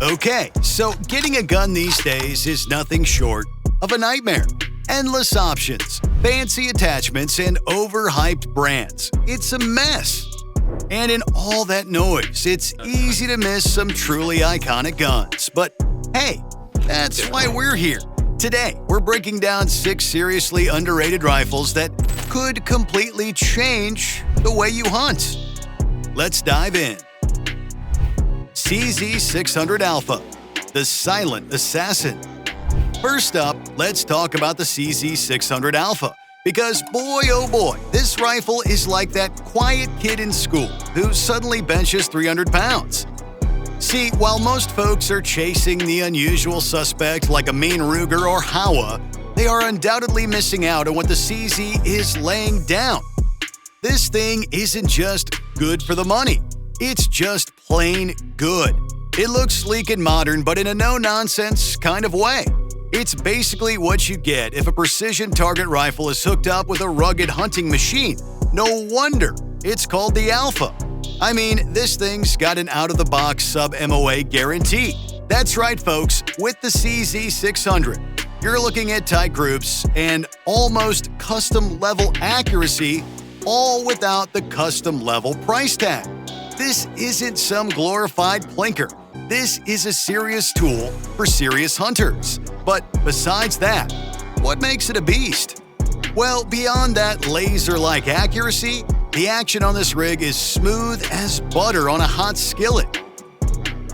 Okay, so getting a gun these days is nothing short of a nightmare. Endless options, fancy attachments, and overhyped brands. It's a mess. And in all that noise, it's easy to miss some truly iconic guns. But hey, that's why we're here. Today, we're breaking down 6 seriously underrated rifles that could completely change the way you hunt. Let's dive in. CZ600 Alpha, the silent assassin. First up, let's talk about the CZ600 Alpha. Because boy oh boy, this rifle is like that quiet kid in school who suddenly benches 300 pounds. See, while most folks are chasing the unusual suspect like a mean Ruger or Howa, they are undoubtedly missing out on what the CZ is laying down. This thing isn't just good for the money, it's just plain good. It looks sleek and modern, but in a no-nonsense kind of way. It's basically what you get if a precision target rifle is hooked up with a rugged hunting machine. No wonder it's called the Alpha. I mean, this thing's got an out-of-the-box sub-MOA guarantee. That's right, folks, with the CZ600, you're looking at tight groups and almost custom-level accuracy, all without the custom-level price tag. This isn't some glorified plinker. This is a serious tool for serious hunters. But besides that, what makes it a beast? Well, beyond that laser-like accuracy, the action on this rig is smooth as butter on a hot skillet.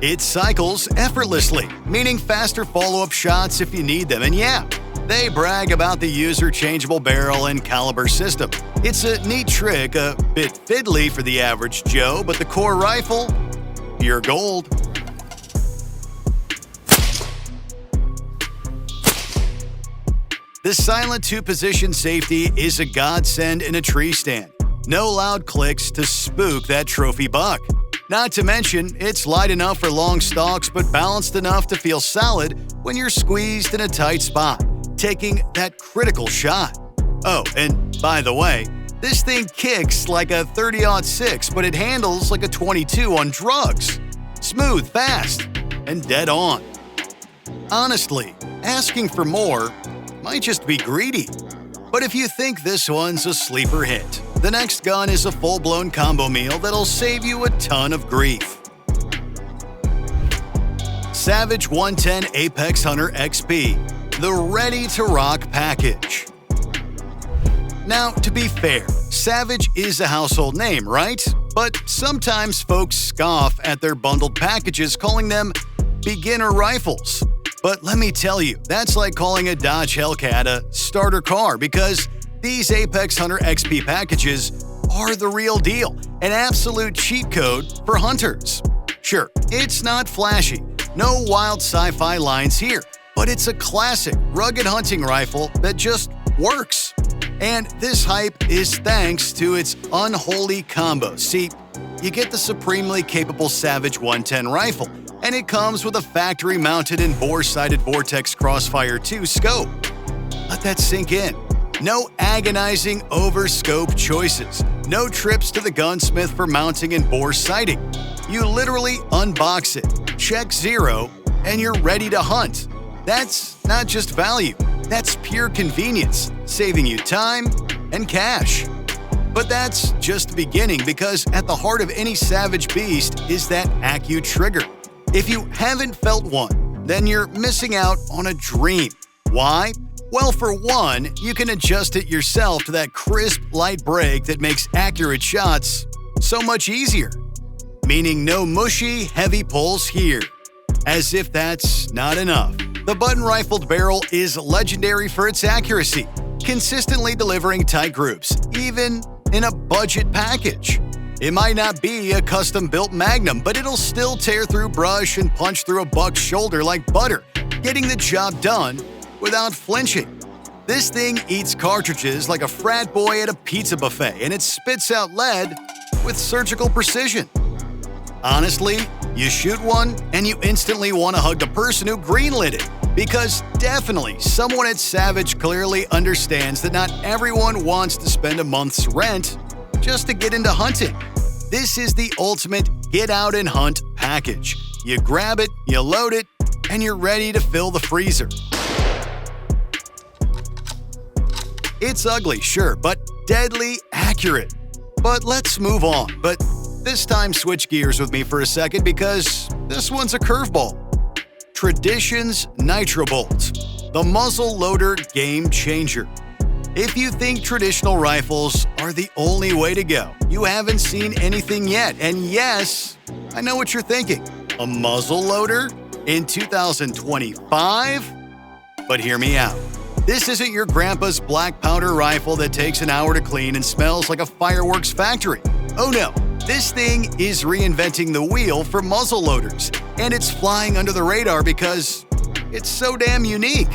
It cycles effortlessly, meaning faster follow-up shots if you need them. And yeah, they brag about the user-changeable barrel and caliber system. It's a neat trick, a bit fiddly for the average Joe, but the core rifle, pure gold. The silent 2-position safety is a godsend in a tree stand. No loud clicks to spook that trophy buck. Not to mention, it's light enough for long stalks but balanced enough to feel solid when you're squeezed in a tight spot, taking that critical shot. Oh, and by the way, this thing kicks like a 30-06, but it handles like a 22 on drugs. Smooth, fast, and dead on. Honestly, asking for more might just be greedy. But if you think this one's a sleeper hit, the next gun is a full-blown combo meal that'll save you a ton of grief. Savage 110 Apex Hunter XP, the ready-to-rock package. Now, to be fair, Savage is a household name, right? But sometimes folks scoff at their bundled packages, calling them beginner rifles. But let me tell you, that's like calling a Dodge Hellcat a starter car, because these Apex Hunter XP packages are the real deal, an absolute cheat code for hunters. Sure, it's not flashy, no wild sci-fi lines here, but it's a classic, rugged hunting rifle that just works. And this hype is thanks to its unholy combo. See, you get the supremely capable Savage 110 rifle, and it comes with a factory-mounted and bore-sighted Vortex Crossfire 2 scope. Let that sink in. No agonizing over-scope choices. No trips to the gunsmith for mounting and bore sighting. You literally unbox it, check 0, and you're ready to hunt. That's not just value, that's pure convenience, saving you time and cash. But that's just the beginning, because at the heart of any Savage beast is that Accu trigger. If you haven't felt one, then you're missing out on a dream. Why? Well, for one, you can adjust it yourself to that crisp, light break that makes accurate shots so much easier. Meaning no mushy, heavy pulls here. As if that's not enough, the button-rifled barrel is legendary for its accuracy, consistently delivering tight groups, even in a budget package. It might not be a custom-built Magnum, but it'll still tear through brush and punch through a buck's shoulder like butter, getting the job done without flinching. This thing eats cartridges like a frat boy at a pizza buffet, and it spits out lead with surgical precision. Honestly, you shoot one and you instantly want to hug the person who greenlit it, because definitely someone at Savage clearly understands that not everyone wants to spend a month's rent just to get into hunting. This is the ultimate get out and hunt package. You grab it, you load it, and you're ready to fill the freezer. It's ugly, sure, but deadly accurate. But let's move on. But this time switch gears with me for a second because this one's a curveball. Tradition's Nitro Bolt, the muzzle loader game changer. If you think traditional rifles are the only way to go, you haven't seen anything yet. And yes, I know what you're thinking. A muzzle loader in 2025? But hear me out. This isn't your grandpa's black powder rifle that takes an hour to clean and smells like a fireworks factory. Oh no, this thing is reinventing the wheel for muzzle loaders, and it's flying under the radar because it's so damn unique.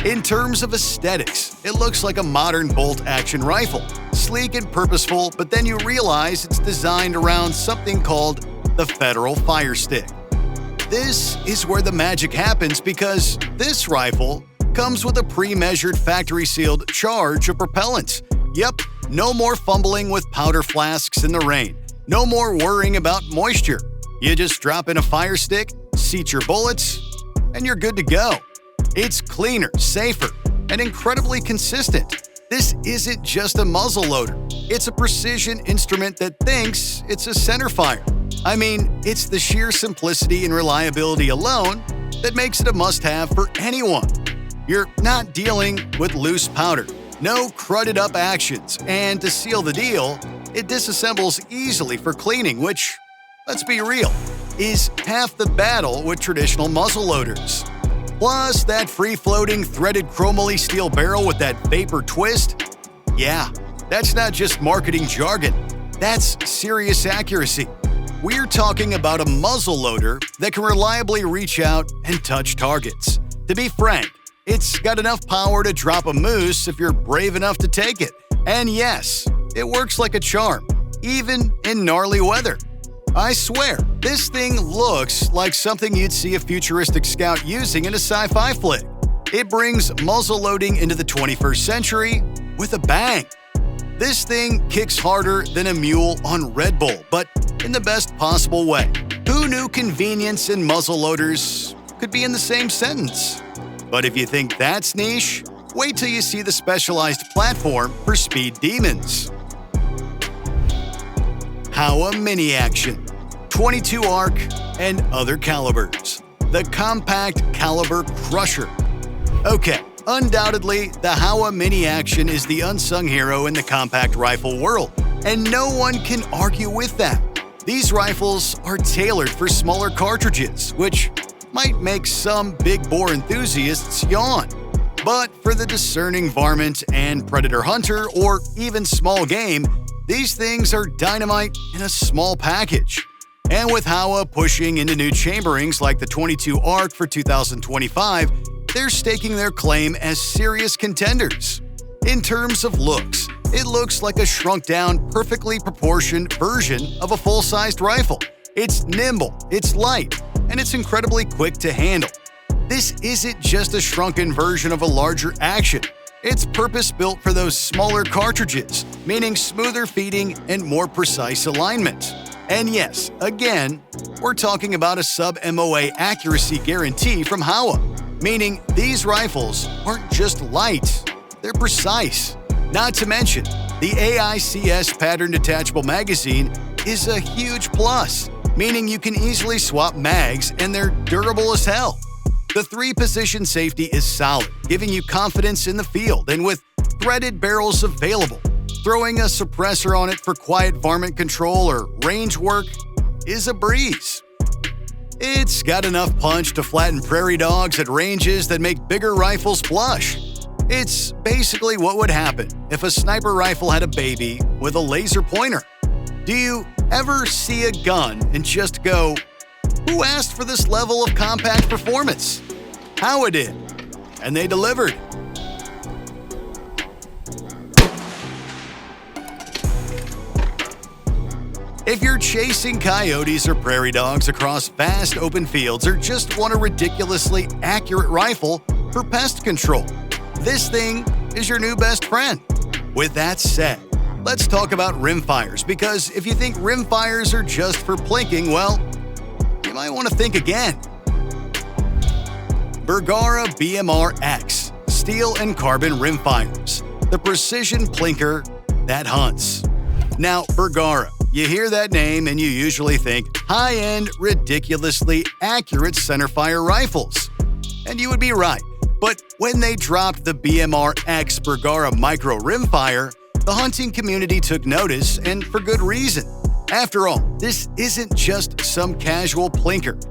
In terms of aesthetics, it looks like a modern bolt-action rifle, sleek and purposeful, but then you realize it's designed around something called the Federal Fire Stick. This is where the magic happens because this rifle comes with a pre-measured factory-sealed charge of propellants. Yep, no more fumbling with powder flasks in the rain. No more worrying about moisture. You just drop in a fire stick, seat your bullets, and you're good to go. It's cleaner, safer, and incredibly consistent. This isn't just a muzzle loader. It's a precision instrument that thinks it's a centerfire. I mean, it's the sheer simplicity and reliability alone that makes it a must-have for anyone. You're not dealing with loose powder, no crudded up actions, and to seal the deal, it disassembles easily for cleaning, which, let's be real, is half the battle with traditional muzzle loaders. Plus, that free-floating threaded chromoly steel barrel with that vapor twist? Yeah, that's not just marketing jargon, that's serious accuracy. We're talking about a muzzle loader that can reliably reach out and touch targets. To be frank, it's got enough power to drop a moose if you're brave enough to take it. And yes, it works like a charm, even in gnarly weather. I swear, this thing looks like something you'd see a futuristic scout using in a sci-fi flick. It brings muzzle loading into the 21st century with a bang. This thing kicks harder than a mule on Red Bull, but in the best possible way. Who knew convenience and muzzle loaders could be in the same sentence? But if you think that's niche, wait till you see the specialized platform for speed demons. HOWA Mini Action, 22 ARC, and other calibers. The Compact Caliber Crusher. Okay, undoubtedly, the HOWA Mini Action is the unsung hero in the compact rifle world, and no one can argue with that. These rifles are tailored for smaller cartridges, which might make some big-bore enthusiasts yawn. But for the discerning varmint and predator hunter, or even small game, these things are dynamite in a small package. And with HOWA pushing into new chamberings like the 22 ARC for 2025, they're staking their claim as serious contenders. In terms of looks, it looks like a shrunk-down, perfectly proportioned version of a full-sized rifle. It's nimble, it's light, and it's incredibly quick to handle. This isn't just a shrunken version of a larger action. It's purpose-built for those smaller cartridges, meaning smoother feeding and more precise alignment. And yes, again, we're talking about a sub-MOA accuracy guarantee from HOWA, meaning these rifles aren't just light, they're precise. Not to mention, the AICS pattern detachable magazine is a huge plus, meaning you can easily swap mags and they're durable as hell. The 3-position safety is solid, giving you confidence in the field, and with threaded barrels available, throwing a suppressor on it for quiet varmint control or range work is a breeze. It's got enough punch to flatten prairie dogs at ranges that make bigger rifles blush. It's basically what would happen if a sniper rifle had a baby with a laser pointer. Do you ever see a gun and just go, who asked for this level of compact performance? HOWA did, and they delivered. If you're chasing coyotes or prairie dogs across vast open fields or just want a ridiculously accurate rifle for pest control, this thing is your new best friend. With that said, let's talk about rimfires, because if you think rimfires are just for plinking, well, you you might want to think again. Bergara BMR-X Steel and Carbon Rimfires, the precision plinker that hunts. Now, Bergara, you hear that name and you usually think high-end, ridiculously accurate centerfire rifles. And you would be right. But when they dropped the BMR-X Bergara Micro Rimfire, the hunting community took notice, and for good reason. After all, this isn't just some casual plinker.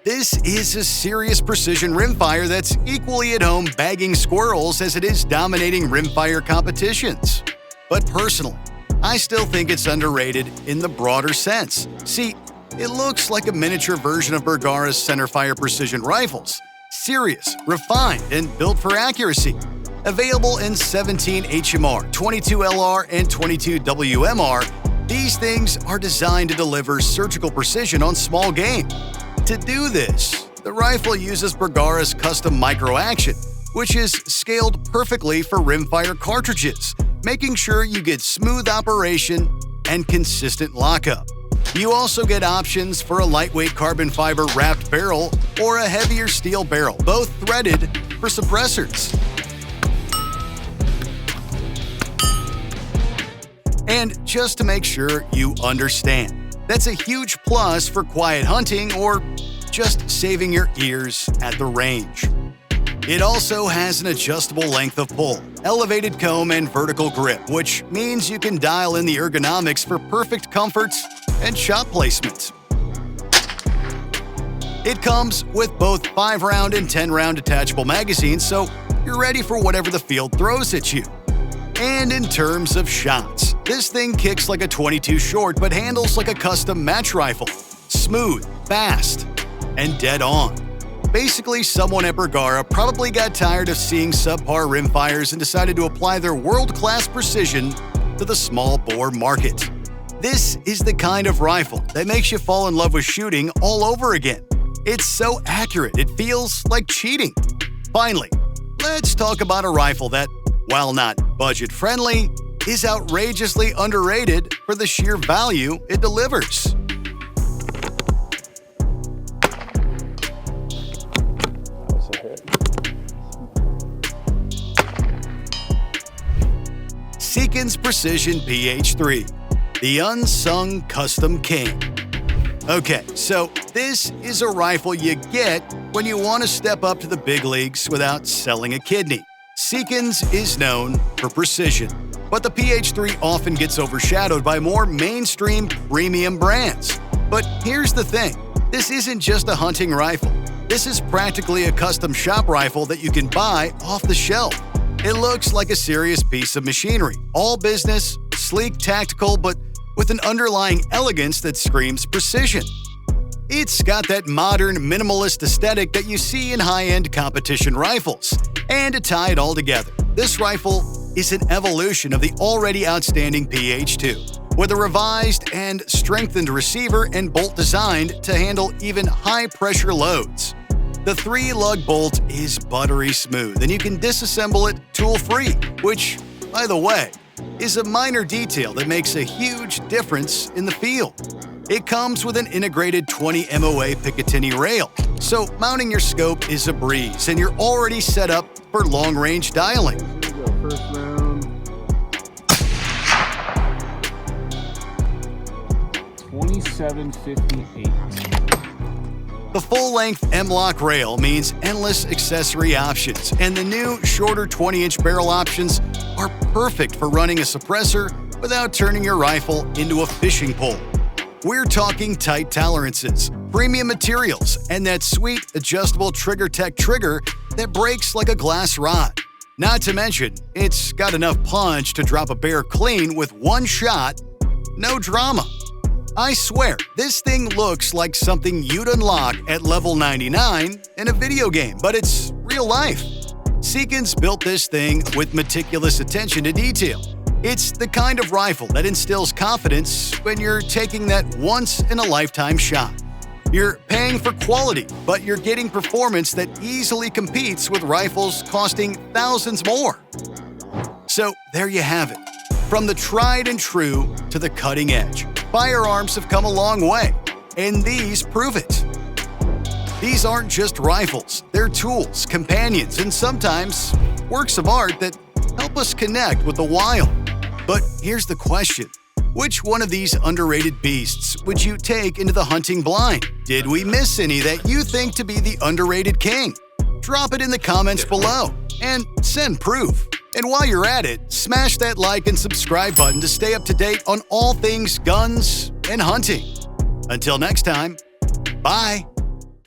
This is a serious precision rimfire that's equally at home bagging squirrels as it is dominating rimfire competitions. But personally, I still think it's underrated in the broader sense. See, it looks like a miniature version of Bergara's centerfire precision rifles. Serious, refined, and built for accuracy. Available in 17 HMR, 22 LR, and 22 WMR, these things are designed to deliver surgical precision on small game. To do this, the rifle uses Bergara's custom micro action, which is scaled perfectly for rimfire cartridges, making sure you get smooth operation and consistent lockup. You also get options for a lightweight carbon fiber wrapped barrel or a heavier steel barrel, both threaded for suppressors. And just to make sure you understand, that's a huge plus for quiet hunting or just saving your ears at the range. It also has an adjustable length of pull, elevated comb, and vertical grip, which means you can dial in the ergonomics for perfect comfort and shot placement. It comes with both 5-round and 10-round detachable magazines, so you're ready for whatever the field throws at you. And in terms of shots, this thing kicks like a .22 short but handles like a custom match rifle. Smooth, fast, and dead on. Basically, someone at Bergara probably got tired of seeing subpar rimfires and decided to apply their world-class precision to the small bore market. This is the kind of rifle that makes you fall in love with shooting all over again. It's so accurate, it feels like cheating. Finally, let's talk about a rifle that, while not budget-friendly, is outrageously underrated for the sheer value it delivers. Seekins Precision PH3, the unsung custom king. Okay, so this is a rifle you get when you want to step up to the big leagues without selling a kidney. Seekins is known for precision, but the PH3 often gets overshadowed by more mainstream premium brands. But here's the thing, this isn't just a hunting rifle. This is practically a custom shop rifle that you can buy off the shelf. It looks like a serious piece of machinery, all business, sleek, tactical, but with an underlying elegance that screams precision. It's got that modern, minimalist aesthetic that you see in high-end competition rifles. And to tie it all together, this rifle is an evolution of the already outstanding PH2, with a revised and strengthened receiver and bolt designed to handle even high-pressure loads. The 3-lug bolt is buttery smooth, and you can disassemble it tool-free, which, by the way, is a minor detail that makes a huge difference in the field. It comes with an integrated 20 MOA Picatinny rail, so mounting your scope is a breeze, and you're already set up for long-range dialing. Here we go, first round. 2758. The full-length M-LOK rail means endless accessory options, and the new, shorter 20-inch barrel options are perfect for running a suppressor without turning your rifle into a fishing pole. We're talking tight tolerances, premium materials, and that sweet adjustable Trigger Tech trigger that breaks like a glass rod. Not to mention, it's got enough punch to drop a bear clean with one shot, no drama. I swear, this thing looks like something you'd unlock at level 99 in a video game, but it's real life. Seekins built this thing with meticulous attention to detail. It's the kind of rifle that instills confidence when you're taking that once-in-a-lifetime shot. You're paying for quality, but you're getting performance that easily competes with rifles costing thousands more. So there you have it. From the tried and true to the cutting edge, firearms have come a long way, and these prove it. These aren't just rifles, they're tools, companions, and sometimes works of art that help us connect with the wild. But here's the question. Which one of these underrated beasts would you take into the hunting blind? Did we miss any that you think to be the underrated king? Drop it in the comments below and send proof. And while you're at it, smash that like and subscribe button to stay up to date on all things guns and hunting. Until next time, bye!